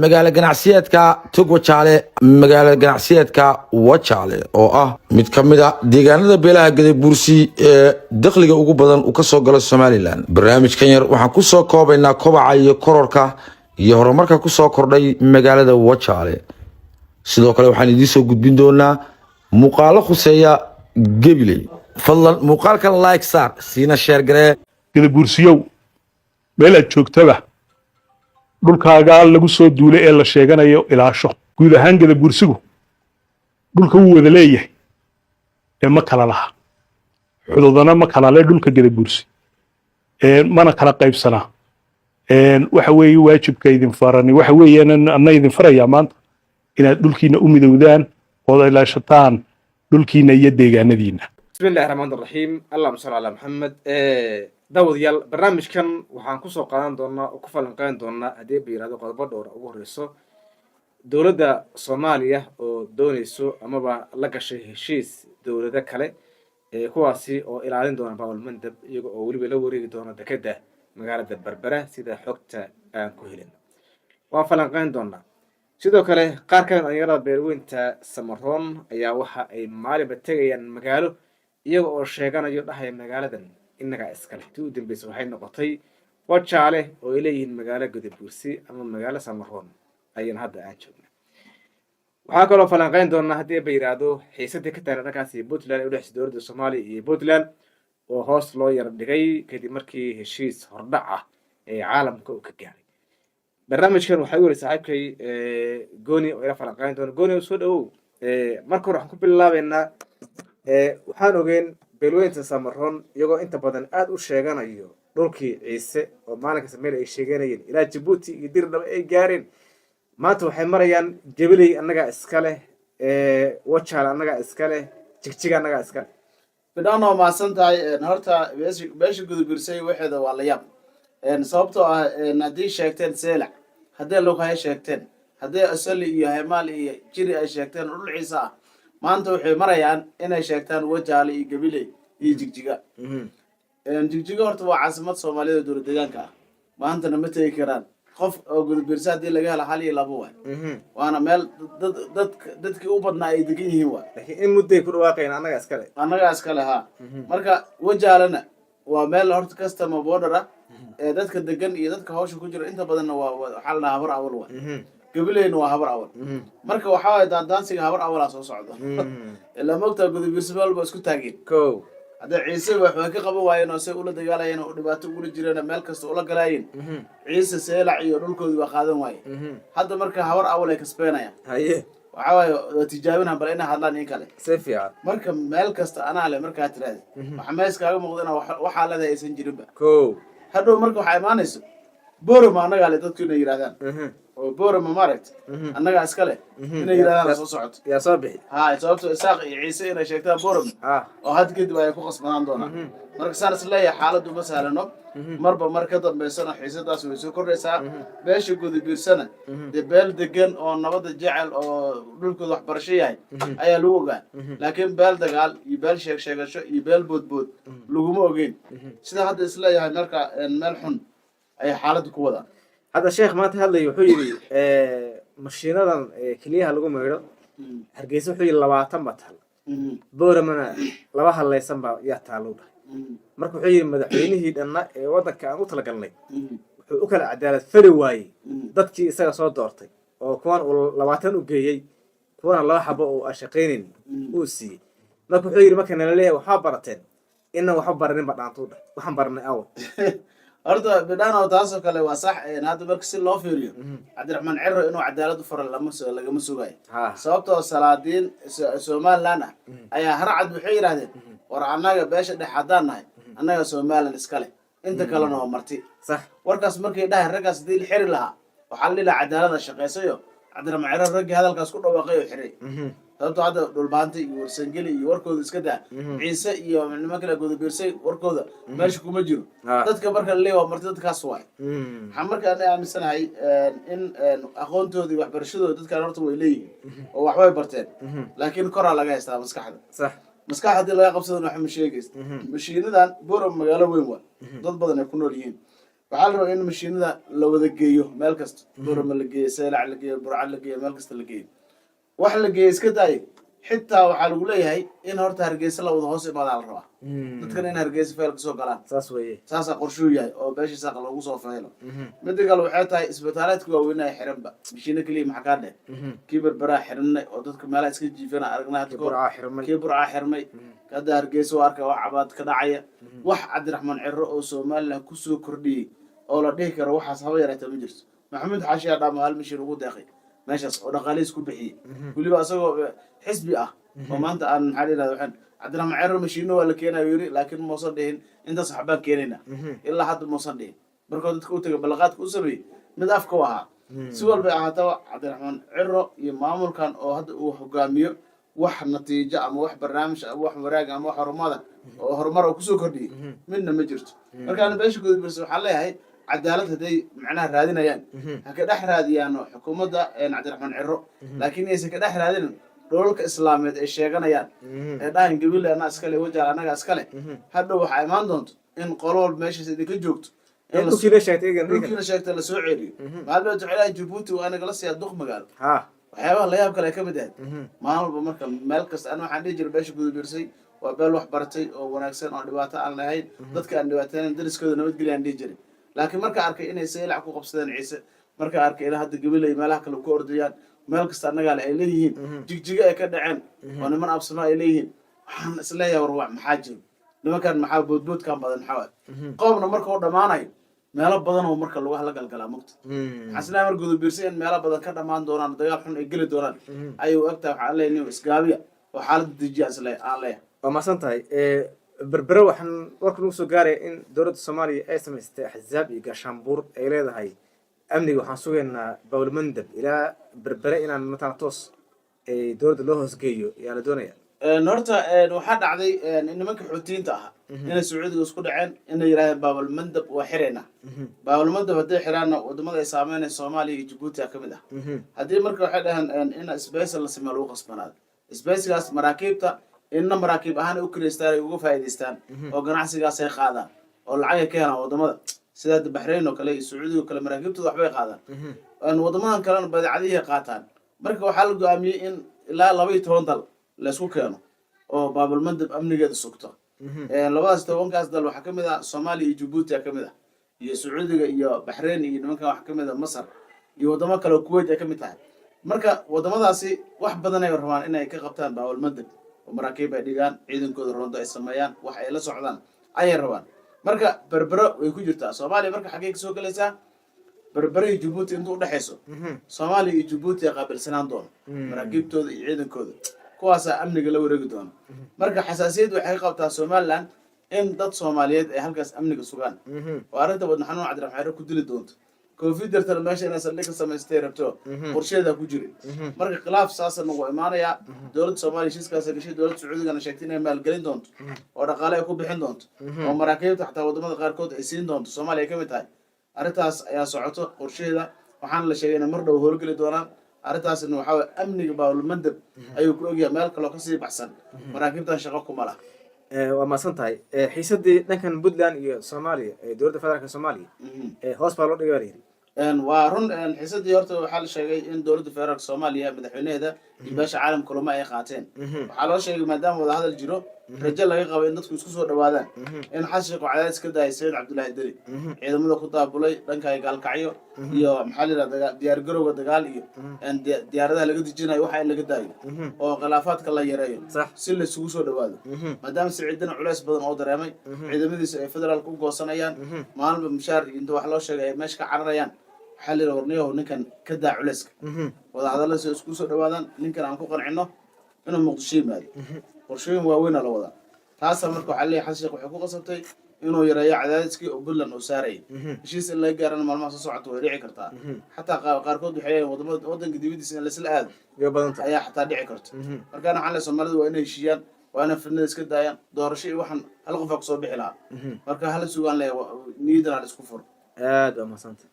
magaalo ganacsiyeedka Togwajaale magaalo ganacsiyeedka Wajaale oo ah mid ka mid ah deegaanada beelaha Gadabursi ee dakhliga ugu badan uu ka soo galo Somaliland. Barnaamijkan yar waxaan ku soo koobaynaa kobaca iyo kororka iyo horumarka ku soo kordhay magaalada Wajaale. sidoo kale waxaan idin soo gudbin doonaa muuqaalo khuseeya Gabiley. fadlan muuqaalkan like saar siina share garee. Gadabursiyow meel aad joogtaba dhulkaaga lagu soo duulay ee la sheeganayo ilaasho guud ahaan Gadabursigu dhulka uu wada leeyahay ee ma kala laha xududana ma kala leh dhulka Gadabursi mana kala qaybsana waxa weeye waajibka idin farani waxa weeyaan anna idin faraya maanta inaad dhulkiina u midowdaan oo ilaashataan dhulkiina iyo deegaanadiina. بسم الله الرحمن الرحيم اللهم صل على محمد داود يال برنامج كان وحان كسو قادان دونا وكفلن قادان دونا هدي بيرادو قodobbo dhowr ugu horeyso dawladda Soomaaliya oo doonayso amaba la gashay heshiis dawladda kale kuwaasi oo ilaalin doona Bawal Mandab iyaga oo waliba la wareegi doona dekedda magaalada Berbera sida xogta aan ku helin waa falanqayn doona sidoo kale qaar ka mid ah dhalinyarada beerweynta Samaroon ayaa waxa ay maalinba tagayaan magaalo iyaga oo sheeganayo dhahay magaaladan inaga iskale tii u dambeysay waxay noqotay Wajaale oo ay leeyihiin magaalo Gadabursi ama magaalo Samaroon ayaan hadda aan joognaa. waxaa kaloo falanqayn doonaa haddii ay yiraahdo xiisadii ka taagan dhankaasi Puntland ee u dhexeysa dowladda Soomaaliya iyo Puntland oo hoos loo yar dhigay kadib markii heshiis hordhac ah ee caalamka uu ka gaaray. barnaamijkan waxaa u wariyay saaxiibkay Gooni oo ila falanqayn doona. Gooni soo dhawow. marka hore waxaan ku bilaabeynaa waxaan ogeyn beelweynta Samaroon iyagoo inta badan aad u sheeganayo dhulkii Ciise oo maalinka meel ay sheeganayeen ilaa Djibouti iyo Dirdhaba ay gaareen maanta waxay marayaan Gabiley annaga iska leh Wajaale annaga iska leh Jigjiga annaga iska leh. bidano ma santahay horta beesha Gadabursay waxeeda waa la yaab sababtoo ah hadii sheegteen Seelac hadii loo hay sheegteen hadii asali iyo Haymaal iyo Jiri ay sheegteen dhul Ciise ah maanta waxay marayaan inay sheegtaan Wajaale iyo Gabiley iyo Jigjiga. Jigjiga horta waa caasimad Soomaaliyeed oo dowlad deegaanka ah maantana ma tagi karaan qof oo Gadabursi hadii laga helo hal iyo labo waay waana meel dadkii u badnaa ay degan yihiin waay laakiin in mudday ku dhawaaqeen annaga iska leh ha marka Wajaalena waa meel horta customer border ah dadka degan iyo dadka hawsha ku jira inta badan waa xal la habar awal waay Gabileyna waa habar awal marka waxa way daansiga habar awal soo socdo ilaa moogta Gadabursi walba isku taageen hada Ciise waxay ka qaban waayeen oo say ula dagaalayeen oo dhibaato ugu jireen meel kasta ula galayeen Ciise Seelac iyo dhulkoodu waa qaadan waayeen hadda marka habar awal ay kasbeenayaan waxa way tijaabinayaan bal inay hadlaan in kale si fiican marka meel kasta ana leh marka tiraad waxa meeskaaga muuqdana waxa la aysan jirin ba hadhow marka waxa imaanayso boorama anaga leh dadku inay yiraahdaan oo boorama maaragt anaga iska leh inay yiraahdaan soo socoto yaa soo bixi sababtoo Isaaq iyo Ciise inay sheegtaan boorama oo had kadib ay ku qasbanaan doonaan marka saan isleeyahay xaaladdu ma sahlano marba marka dambeysana xiisadaas way soo kordhaysaa beesha Gadabursana beel degan oo nabad jecel oo dhulkooda wax barasho yahay ayaa lagu ogaan laakiin beel dagaal iyo beel sheegasho iyo beel boodbood laguma ogeyn sida hadda isleeyahay marka meel xun ay xaaladdu ku wadaan. hadda sheekh maanta hadlay wuxuu yiri mashiinadan kaliyaha lagu meeyo Hargeysa wuxuu yiri 20 batal booramana laba halaysan baa yaa taalo marka wuxuu yiri madaxweynihii dhanna ee wadanka aan u talagalnay wuxuu u kala cadaalad fari waayay dadkii isaga soo doortay oo kuwan 20 u geeyay kuwan laba xabo oo shaqeyneen uu siiyay marka wuxuu yiri marka nala leeyahay waxa barateen inna waxa baranin badhaanto waxaan baranay aw horta bidano taasoo kale waa sax hadda marka si loo fiiriyo Cabdiraxmaan Cirro inuu cadaalad u faro lagama sugaay sababtoo salaadiin Soomaaliland ayaa harcad waxay yiraahdeen war annaga beesha dhexadaan nahay annaga Soomaaliland iska leh inta kalena waa marti sax warkaas markay dhahay ragaas dil xiri laha waxa la ilaa cadaalada shaqeysayo Cabdiraxmaan Cirro ragii hadalkaas ku dhawaaqay oo xiray sababtoo hadda dhulbaanta iyo warsangeli iyo warkooda iska daa Ciise iyo nimanka kale Gadabursay warkooda meesha kuma jiro dadka marka la leeyahay marti dadkaas waay waxaan marka aan aaminsanahay in aqoontoodii waxbarashadooda dadka horta way leeyihiin oo wax way barteen laakiin kor laga haystaa maskaxda sax maskaxda laga qabsadana waxa ma sheegayst mashiinadan booro magaalo weyn waa dad badan ay ku nool yihiin waxaa la rabaa in mashiinada la wada geeyo meel kasta durama la geeyo seelac la geeyo burca la geeyo meel kasta la geeyo wax la geeyo iska daayo xitaa waxaa lagu leeyahay in horta hargeysa la wada hoos imaadaa la rabaa dadkan in hargeysa feel kasoo galaan saas weeye saasaa qorshuu yahay oo beeshii saaqa loogu soo feelo mida kale waxay tahay isbitaalaadka waaweynaa xiranba mashiino keliya maxaa kaa dheh kii berberaa xirnay oo dadka meelaha iska jiifana aragnaa hadda burcaa xirmay kii burcaa xirmay hadda hargeysa waa arka waa cabaad ka dhacaya wax cabdiraxmaan ciro oo somaliland kusoo kordhiyey oo la dhihi karo waxaas haba yaraata ma jirto maxamuud xaashiyaa dhaamo hal mashiin ugu deeqay meeshaas oo dhaqaalihiis ku bixiyey weliba isagoo xisbi ah oo maanta aan maxaa la yidhahda waxaan cabdiraxmaan ciro mashiino waa la keenayo yiri laakiin muusan dhihin intaas waxbaan keenayna ilaa hadda muusan dhihin markuu dadka u tagay balaqaadka u sameeyey mid afka u ahaa si walbay ahaataba cabdiraxmaan ciro iyo maamulkan oo hadda uu hogaamiyo wax natiijo ama wax barnaamij ama wax waraag ama wax horumar oo kusoo kordhiyey midna ma jirto markaana beesha gudubirsa waxaan leeyahay cadaalad hadday macnaha raadinayaan ha ka dhex raadiyaano xukuumadda cabdiraxmaan ciro laakiin aysan ka dhex raadinin dholalka islaameed ay sheeganayaan ee dhahan gabile anaa iskale wajaal anaga iskale hadhow waxaa imaan doonto in qolool meeshaas idinka joogto dhulkiina sheegta lasoo ceeliyo maalba jecelaha jabuuti waa nagala siiyaa duq magaalo waxyaabaha layaab kale ay ka mid ahayd maalin walba marka meel kasta ana waxaan dhihi jiray beesha gudubirsay waa beel wax baratay oo wanaagsan oo dhibaato aan lahayn dadka aan dhibaateynan dariskooda nabadgelya aan dhihi jiray laakiin markaa arkay inay seelac ku qabsadeen ciise markaa arkay ina hadda gabilay meelaha kale ku ordayaan meel kasta annagaale ay leeyihiin jigjiga ay ka dhaceen oo niman absano ay leeyihiin waxaan isleeyahay war maxaa jiro nimankan maxaa boodboodkan badan maxaa waay qoomna marka uu dhammaanayo meelo badan oo marka lagu halgalgalaa mugta waxaan isleeyahay mar gudubiirsa in meelo badan ka dhammaan doonaan dagaal xun ay geli doonaan ayuu ogtahay waxaan leeyahay nin isgaabiya oo xaaladda dejiya aan leeyahay waa mahadsan tahay berbere waxaan warka nagu soo gaaraya in dowladda soomaaliya ay samaystay axzaab iyo gaashaanbuur ay leedahay amniga waxaan sugaynaa bawlmandab ilaa berbere inaan matala toos dowladda loo hoosgeeyo ayaa la doonaya horta waxaa dhacday nimanka xuutiyiinta ahaa inay sacuudiga isku dhaceen inay yidhahdeen baabalmandab waa xirayna baabalmandab hadday xiraanna wadamada ay saameynaya soomaaliya iyo jabuuti ka mid ah haddii marka waxay dhaheen in sbeysa la sameeyo lagu qasbanaado sbeysigaas maraakiibta inna maraakiib ahaan u kireystaan ay uga faa'iidaystaan oo ganacsigaas ay qaadaan oo lacag ay ka helaan wadamada sida baxrayn oo kale iyo sacuudiga oo kale maraakiibtooda waxbay qaadaan wadamadan kalena badeecadihii qaataan marka waxaa la go-aamiyey in ilaa 12 dal la isku keeno oo baabalmandab amnigeeda sugto labadaas 10kaas dal waxaa ka mid ah soomaaliya iyo jabuuti ka mid ah iyo sacuudiga iyo baxrayn iyo nimankan waxaa ka mid ah masar iyo wadamo kale oo kuwait ay ka mid tahay marka wadamadaasi wax badan ay rabaan inay ka qabtaan baabalmandab oo maraakiib ay dhigaan ciidankooda rondo ay sameeyaan wax ay la socdaan ayay rabaan marka berbero way ku jirtaa soomaaliya marka xaggee ka soo galaysaa berbere iyo jabuuti inta u dhexayso soomaaliya iyo jabuuti ay qaabilsanaan doono maraakiibtooda iyo ciidankooda kuwaasaa amniga la wareegi doona marka xasaasiyad waxay qabtaa somaliland in dad soomaaliyeed ay halkaas amniga sugaan oo arrinta wadna xanuun cabdiraxmaan ciro ku dili doonto koonfedertana meesha inay saldhig ka samaystay rabto qorsheeda ku jiray marka khilaaf saasana wuu imaanayaa dowladda soomaaliya heshiiskaas gashay dowladda sacuudigana sheegtay inay maalgelin doonto oo dhaqaale ay ku bixin doonto oo maraakiibta xataa wadamada qaarkood ay siin doonto soomaaliya ay ka mid tahay arrintaas ayaa socoto qorsheeda waxaana la sheegay inay mar dhow howlgeli doonaan arrintaasna waxaa waye amniga baabalmandab ayuu ku ogyahay meel kaloo kasii baxsan maraakiibtan shaqo kuma lah waa mahadsan tahay xiisadii dhankan puntland iyo soomaaliya dowladda federaalka soomaaliya hoos baa loo dhigay baa layidhi waa run xiisadii horta waxaa la sheegay in dowladda federaalka soomaaliya madaxweynaheeda iyo beesha caalamka kulamo ay qaateen waxaa loo sheegay maadaama wadahadal jiro rajo laga qabo in dadku isku soo dhawaadaan in xashiq oo cadaadis ka daayay sayid cabdullaahi deli ciidamada ku daabulay dhanka gaalkacyo iyo maxaa la yidhahda diyaargarowga dagaal iyo diyaaradaha laga dejinayo waxa in laga daayo oo khilaafaadka la yareeyo si la isugu soo dhawaado maadaama siciidina culays badan oo dareemay ciidamadiisa ay federaalka u goosanayaan maalinba mushaar inta wax loo sheegay ay meesha ka cararayaan waxaa la yidhaha warniyahow ninkan ka daa culayska wadahadalla si isku soo dhawaadaan ninkan aan ku qancino inuu muqdisho yimaado qorshooyin waaweyn la wadaa taasa marka waxaa leeyahay xashiq waxay ku qasabtay inuu yareeyo cadaadiskii oo puntland uu saarayay heshiis in laga gaarana maalmaha soo socota way dhici kartaa xataa qaarkood waxay leeyihin wadanka dibadiisa in laisla aado ayaa xataa dhici karta markaana waxaa leeyahay soomaalida waa inay heshiiyaan waa inay fidnada iska daayaan doorasho iyo waxaan hal qofaa kusoo bixi lahaa marka hala sugaan leeyahay niyadan ha la isku furo aad waa mahadsantahay